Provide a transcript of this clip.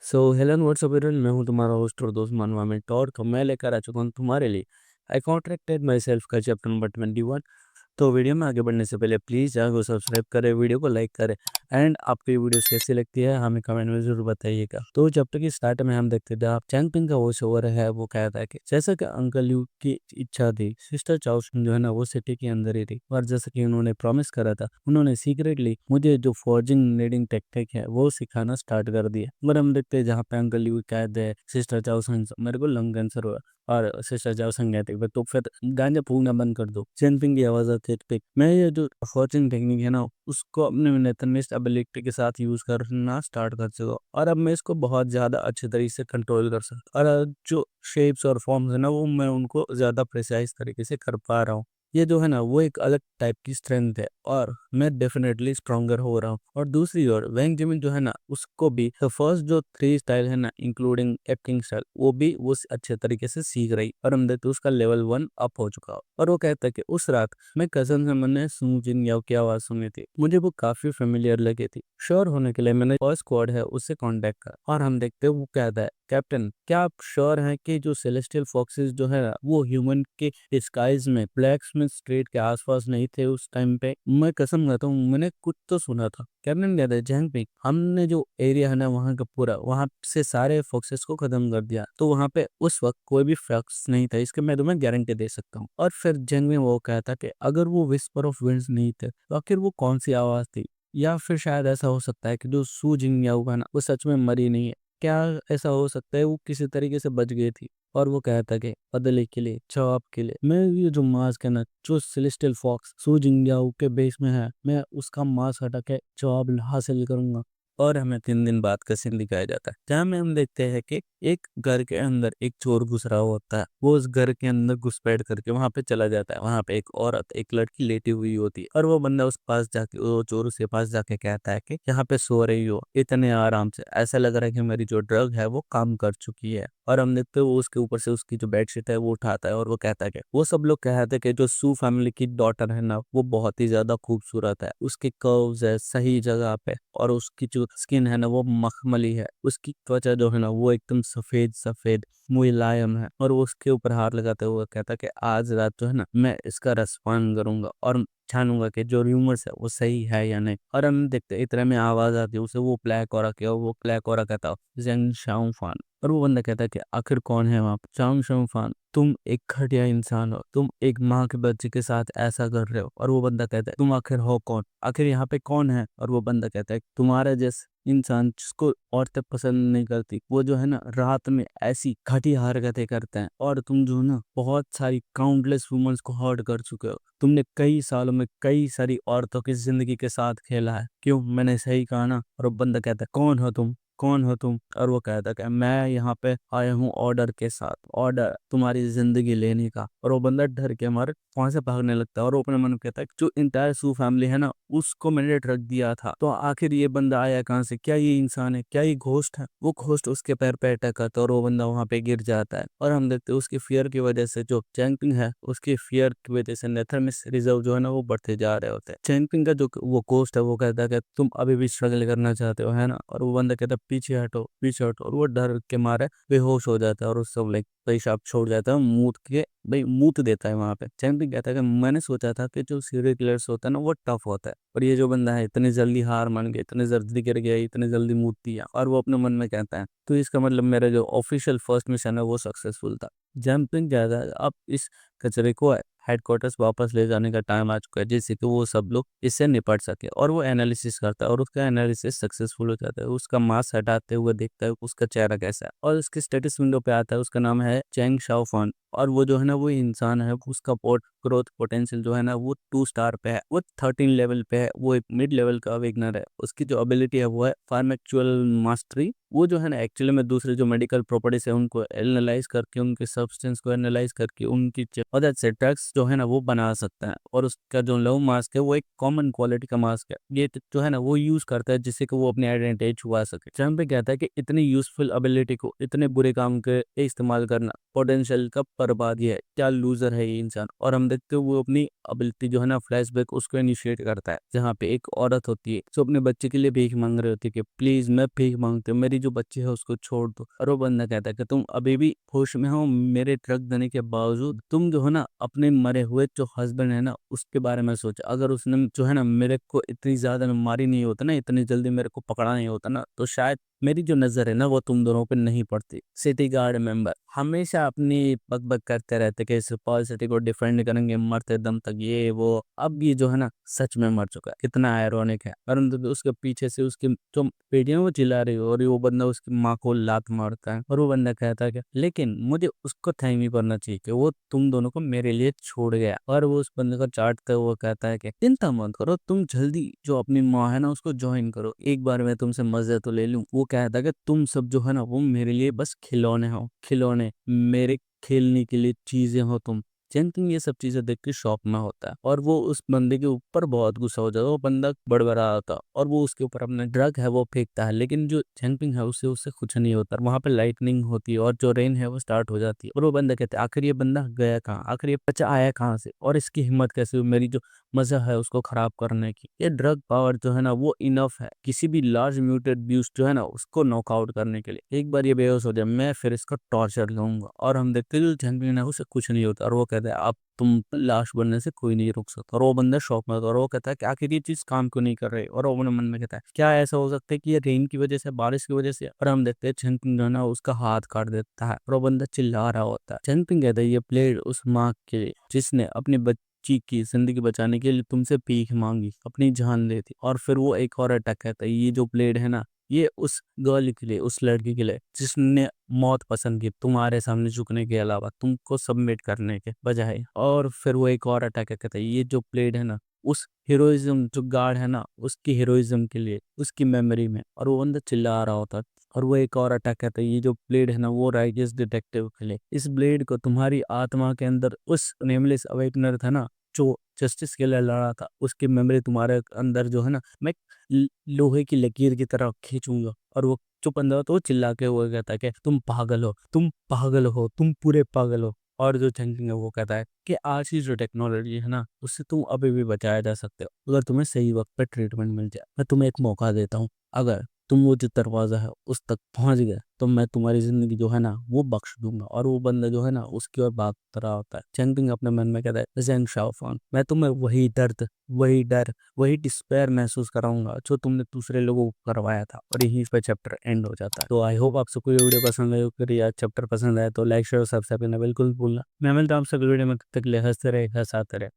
Hello and WhatsApp everyone, मैं हूं तुम्हारा होस्ट और दोस्त मानवा में टॉर। तो मैं लेकर आ चुका हूं तुम्हारे लिए आई कॉन्ट्रैक्टेड माई सेल्फ का चैप्टर नंबर 21। तो वीडियो में आगे बढ़ने से पहले प्लीज़ चैनल को सब्सक्राइब करें, वीडियो को लाइक करें एंड आपको ये वीडियोस कैसी लगती है हमें कमेंट में ज़रूर बताइएगा। तो चैप्टर की स्टार्ट में हम देखते थे आप चैंग पिंग का वॉइस ओवर है, वो कहता है कि जैसा कि अंकल यू की इच्छा थी, सिस्टर चाओ जो है ना वो सिटी के अंदर ही थी और जैसा कि उन्होंने प्रॉमिस करा था, उन्होंने सीक्रेटली मुझे जो फॉर्जिंग नीडिंग टेक्निक है वो सिखाना स्टार्ट कर दिया। और हम देखते हैं जहाँ पे अंकल यू कहते हैं सिस्टर चाओ मेरे को लंग कैंसर हुआ और सिस्टर जाओ संगीत तो फिर गांजा फूकना बंद कर दो। चैंपिंग की आवाज आती है पे मैं ये जो फॉर्चिंग टेक्निक है ना उसको अपने नेथनमिस्ट एबिलिटी के साथ यूज करना स्टार्ट कर चुका हूँ और अब मैं इसको बहुत ज्यादा अच्छे तरीके से कंट्रोल कर सकता हूँ और जो शेप्स और फॉर्म्स है ना वो मैं उनको ज्यादा प्रिसाइज तरीके से कर पा रहा हूँ। ये जो है ना वो एक अलग टाइप की स्ट्रेंथ है और मैं डेफिनेटली स्ट्रांगर हो रहा हूँ। और दूसरी ओर वैंग जिमिन जो है ना उसको भी फर्स्ट जो 3 स्टाइल है ना इंक्लूडिंग एक्टिंग स्टाइल वो भी वो अच्छे तरीके से सीख रही और हम देखते उसका लेवल 1 अप हो चुका हो। और वो कहता है कि उस रात मैं कसम से मैंने सू जिन याओ की आवाज सुनी थी, मुझे वो काफी फेमिलियर लगी थी। श्योर होने के लिए मैंने फर्स्ट स्क्वाड है उससे कांटेक्ट करा और हम देखते हैं वो कहता है कैप्टन क्या आप श्योर हैं कि जो सेलेस्टियल फॉक्सेस जो है वो ह्यूमन के डिस्गाइज में ब्लैक स्मिथ स्ट्रीट के आसपास नहीं थे उस टाइम पे? मैं कसम खाता हूँ मैंने कुछ तो सुना था। कैप्टन कहता है जैंग पिंग हमने जो एरिया है ना वहाँ का पूरा वहाँ से सारे फॉक्सेस को खत्म कर दिया, तो वहाँ पे उस वक्त कोई भी फॉक्स नहीं था, इसके मैं तुम्हें गारंटी दे सकता हूँ। और फिर जैंग पिंग वो कहता कि अगर वो विस्पर ऑफ विंड्स नहीं थे तो आखिर वो कौन सी आवाज थी? या फिर शायद ऐसा हो सकता है कि जो सू जिंग याओ है ना वो सच में मरी नहीं है। क्या ऐसा हो सकता है वो किसी तरीके से बच गई थी? और वो कहता कि बदले के लिए जवाब के लिए मैं ये जो मास्क है ना जो सेलेस्टियल फॉक्स सू जिंगयाओ के बेस में है मैं उसका मास्क हटा के जवाब हासिल करूंगा। और हमें 3 दिन बाद का सीन दिखाया जाता है जहाँ में हम देखते हैं कि एक घर के अंदर एक चोर घुस रहा होता है। वो उस घर के अंदर घुसपैठ करके वहां पे चला जाता है। वहां पे एक औरत एक लड़की लेटी हुई होती है और वो बंदा उस पास जाके वो चोर उसके पास जाके कहता है कि यहाँ पे सो रही हो इतने आराम से, ऐसा लग रहा है कि मेरी जो ड्रग है वो काम कर चुकी है। और हम देखते हैं वो उसके ऊपर से उसकी जो बेडशीट है वो उठाता है और वो कहता है कि वो सब लोग कहते हैं कि जो सू फैमिली की डॉटर है ना वो बहुत ही ज्यादा खूबसूरत है, उसके कर्व्स है सही जगह पे और उसकी जो स्किन है ना वो मखमली है, उसकी त्वचा जो है ना वो एकदम सफेद सफेद मुलायम है। और वो उसके ऊपर हाथ लगाते हुए कहता है कि आज रात जो है ना मैं इसका रसपान करूंगा और जानूंगा कि जो र्यूमर्स है वो सही है या नहीं। और हम देखते इतने में आवाज आती है उसे, वो ब्लैक और वो ब्लैक और कहता है जेंग शाओफान। और वो बंदा कहता है कि आखिर कौन है वहाँ पे? चांग शाओफान तुम एक घटिया इंसान हो, तुम एक माँ के बच्चे के साथ ऐसा कर रहे हो। और वो बंदा कहता है तुम आखिर हो कौन, आखिर यहाँ पे कौन है? और वो बंदा कहता है तुम्हारे जैसे इंसान जिसको औरतें पसंद नहीं करती वो जो है ना रात में ऐसी घटिया हरकतें करते हैं और तुम जो है ना बहुत सारी काउंटलेस वुमेन्स को हर्ट कर चुके हो, तुमने कई सालों में कई सारी औरतों की जिंदगी के साथ खेला है, क्यों? मैंने सही कहा ना? और वो बंदा कहता है कौन हो तुम, कौन हो तुम? और वो कहता है कि मैं यहाँ पे आया हूँ ऑर्डर के साथ, ऑर्डर तुम्हारी जिंदगी लेने का। और वो बंदा डर के मारे वहां से भागने लगता है और वो अपने मन में कहता है जो इंटायर सू फैमिली है ना उसको मैंने रख दिया था, तो आखिर ये बंदा आया कहाँ से? क्या ये इंसान है, क्या ये घोस्ट है? वो घोस्ट उसके पैर पे अटैक करता है और वो बंदा वहां पे गिर जाता है। और हम देखते हैं उसकी फियर की वजह से जो चैंपिंग है उसकी फियर की वजह से नेथरमिस रिजर्व जो है ना वो बढ़ते जा रहे होते हैं। चैंपिंग का जो वो कोस्ट है वो कहता है कि तुम अभी भी स्ट्रगल करना चाहते हो है ना? और वो बंदा कहता है पीछे हटो पीछे हटो, और वो डर के मारे बेहोश हो जाता है और उस सब लाइक पेशाब छोड़ जाता है, मूत के भाई मूत देता है वहां पे। चैंपिंग कहता है कि मैंने सोचा था कि जो सीरियल किलर्स होता है ना वो टफ होता है, और ये जो बंदा है इतनी जल्दी हार मान गया, इतनी जल्दी गिर गया, इतनी जल्दी मूत दिया। और वो अपने मन में कहता है तो इसका मतलब मेरा जो ऑफिशियल फर्स्ट मिशन है वो सक्सेसफुल था। जंपिंग कहता है अब इस कचरे को हेडक्वार्टर्स वापस ले जाने का टाइम आ चुका है जिससे कि वो सब लोग इससे निपट सके। और वो एनालिसिस करता है और उसका एनालिसिस सक्सेसफुल हो जाता है। उसका मास्क हटाते हुए देखता है उसका चेहरा कैसा है और उसके स्टेटस विंडो पे आता है उसका नाम है चैंग शाओफान। और वो जो है ना वो इंसान है, उसका ग्रोथ पोटेंशियल जो है ना वो 2 स्टार पे है, वो 13 लेवल पे है, वो एक मिड लेवल का विगनर है। उसकी जो एबिलिटी है वो है फार्मेक्चुअल मास्टरी। वो जो है ना एक्चुअली में दूसरे जो मेडिकल प्रॉपर्टीज है उनको एनालाइज करके, उनके सब्सटेंस को एनालाइज करके, उनकी ड्रग्स जो है ना वो बना सकता है, और उसका जो लव मास्क है वो एक कॉमन क्वालिटी का मास्क है। ये जो है ना वो यूज करता है जिससे कि वो अपनी आइडेंटिटी छुपा सके। ट्रम्प भी कहता है कि इतनी यूजफुल एबिलिटी को इतने बुरे काम के लिए इस्तेमाल करना पोटेंशियल का बर्बादी है, क्या लूजर है ये इंसान। और हम देखते हैं वो अपनी एबिलिटी जो है ना फ्लैशबैक उसको इनिशिएट करता है, जहाँ पे एक औरत होती है जो अपने बच्चे के लिए भीख मांग रही होती है कि प्लीज मैं भीख मांगती हूँ, मेरी जो बच्ची है उसको छोड़ दो। और वो बंदा कहता है कि तुम अभी भी होश में हो, मेरे ट्रक देने के बावजूद तुम जो है ना अपने मरे हुए जो हस्बैंड है ना उसके बारे में सोचा। अगर उसने जो है ना मेरे को इतनी ज्यादा मारी नहीं होता ना, इतनी जल्दी मेरे को पकड़ा नहीं होता ना, तो शायद मेरी जो नजर है ना वो तुम दोनों पे नहीं पड़ती। सिटी गार्ड मेंबर हमेशा अपनी बकबक करते रहते कि इस पॉल सिटी को डिफेंड करेंगे मरते दम तक, ये वो। अब ये जो है ना सच में मर चुका है, कितना आयरॉनिक है। परंतु उसके पीछे से उसकी जो बेटियां वो चिल्ला रही हो और वो बंदा उसकी माँ को लात मारता है, और वो बंदा कहता है कि लेकिन मुझे उसको थैंक यू करना चाहिए कि वो तुम दोनों को मेरे लिए छोड़ गया। और वो उस बंदे को चाटते हुए कहता है कि चिंता मत करो, तुम जल्दी जो अपनी माँ है ना उसको ज्वाइन करो, एक बार मैं तुमसे मजे तो ले लूं। वो कहता है कि तुम सब जो है ना वो मेरे लिए बस खिलौने हो, खिलौने, मेरे खेलने के लिए चीजें हो तुम। जेनकिंग ये सब चीजें देख के शॉक में होता है, और वो उस बंदे के ऊपर बहुत गुस्सा हो जाता है। वो बंदा बड़बड़ा होता है और वो उसके ऊपर अपना ड्रग है वो फेंकता है, लेकिन जो जेनकिंग है उससे उससे कुछ नहीं होता। वहां पे लाइटनिंग होती है और जो रेन है वो स्टार्ट हो जाती है, और वो बंदा कहते हैं आखिर ये बंदा गया कहाँ, आखिर ये बच्चा आया कहाँ से, और इसकी हिम्मत कैसे हुई मेरी जो मजा है उसको खराब करने की। ये ड्रग पावर जो है ना वो इनफ है किसी भी लार्ज म्यूटेड बीस्ट जो है ना उसको नॉकआउट करने के लिए। एक बार ये बेहोश हो जाए मैं फिर इसका टॉर्चर लूंगा। और हम देखते हैं जो जैंगलिन है उसे कुछ नहीं होता, और वो कहता है अब तुम लाश बनने से कोई नहीं रोक सकता। और वो बंदा शौक में होता है और वो कहता है कि आखिर ये चीज काम क्यों नहीं कर रही। और वो अपने मन में कहता है क्या ऐसा हो सकता है कि ये रेन की वजह से, बारिश की वजह से। और हम देखते हैं चैंपिंग जो है ना उसका हाथ काट देता है, और वो बंदा चिल्ला रहा होता है। चैंपिंग कहता है ये प्लेड उस माँ के लिए जिसने अपने बच्ची की जिंदगी बचाने के लिए तुमसे भीख मांगी, अपनी जान दी थी। और फिर वो एक और अटैक कहता है ये जो ब्लेड है ना ये उस गर्ल के लिए, उस लड़की के लिए जिसने मौत पसंद की तुम्हारे सामने झुकने के अलावा, तुमको सबमिट करने के बजाय। और फिर वो एक और अटैक कहता है ये जो प्लेड है ना उस हीरोइज्म जो गार्ड है ना उसकी हीरोइज्म के लिए, उसकी मेमोरी में। और वो बंदा चिल्ला रहा होता है। और वो एक और अटैक कहता है ये जो ब्लेड है ना वो राइजियस डिटेक्टिव के लिए, इस ब्लेड को तुम्हारी आत्मा के अंदर उस नेमलेस अवेकनर था ना जो जस्टिस के लिए लड़ा था, उसकी मेमोरी तुम्हारे अंदर जो है ना मैं लोहे की लकीर की तरह खींचूंगा। और वो जो बंदा होता है वो चिल्ला के वो कहता है कि तुम पागल हो, तुम पागल हो, तुम पूरे पागल हो। और जो थिंकिंग है वो कहता है कि आज की जो टेक्नोलॉजी है ना उससे तुम अभी भी बचाया जा सकते हो अगर तुम्हें सही वक्त पे ट्रीटमेंट मिल जाए। मैं तुम्हें एक मौका देता हूँ, अगर तुम वो जो दरवाजा है उस तक पहुंच गए तो मैं तुम्हारी जिंदगी जो है ना वो बख्श दूंगा। और वो बंदा जो है ना उसकी ओर भाग रहा होता है। चैंपिंग अपने मन में कहता है जेंग शाओफान मैं तुम्हें वही दर्द, वही डर, वही डिस्पेयर महसूस कराऊंगा जो तुमने दूसरे लोगों को करवाया था। और यहीं पे चैप्टर एंड हो जाता है। तो आई होप आपसे कोई वीडियो पसंद आए, अगर या चैप्टर पसंद आए तो लाइक शेयर सब्सक्राइब करना बिल्कुल भूलना। मैं मिलता हूँ आपसे अगली वीडियो में, तब तक के लिए हंसते रहे हंसाते रहे।